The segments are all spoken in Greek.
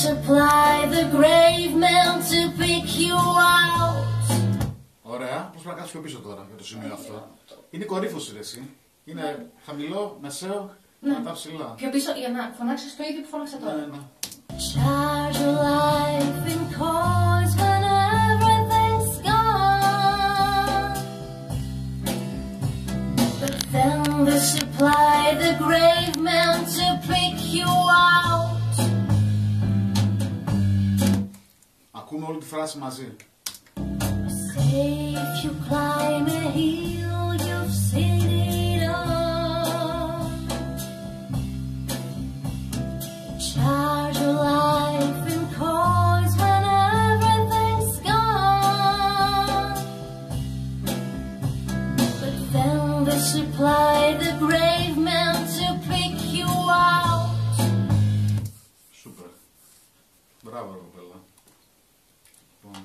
supply, the grave men to pick you out. Ωραία, πώς πρέπει να κάτσεις πιο πίσω τώρα για το σημείο αυτό. Είναι κορύφωση ρε εσύ. Είναι χαμηλό, μεσαίο, μετά ψηλά. Πιο πίσω για να φωνάξεις το ίδιο που φώναξα τώρα. Ναι. Charge your life in coins when everything's gone. But then they supply the grave men to pick you out. Ακούμε όλη τη φράση μαζί. Say if you climb a hill, you've seen it all. Charge your life in coins when everything's gone. But then they supply the grave men to pick you out. Σούπερ. Μπράβο ρε κοπέλα. Λοιπόν,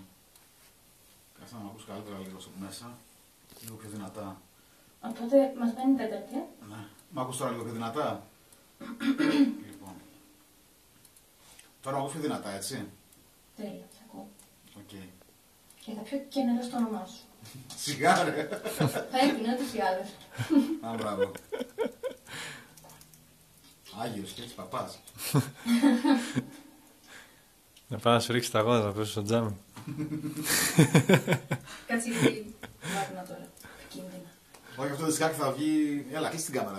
κάτσε να μ' ακούς καλύτερα λίγο στο μέσα. Λίγο πιο δυνατά. Οπότε μας μένει τέταρτη. Ναι. Μ' ακούς τώρα λίγο πιο δυνατά. Λοιπόν. Τώρα μ' ακούς πιο δυνατά, έτσι. Τέλεια, σ' ακούω. Οκ. Και θα πιο κενερό στο όνομά σου. Σιγά ρε. Θα έπινε ούτως ή άλλως. Α, μπράβο. Άγιος και έτσι παπάς. Να πάει να σου ρίξει τα γόνατα να πέσει στο τζάμι. Κάτσε γιατί βάρνα τώρα. Επικίνδυνα. Όχι, αυτό το δισκάκι θα βγει. Έλα, κλείσει την κάμερα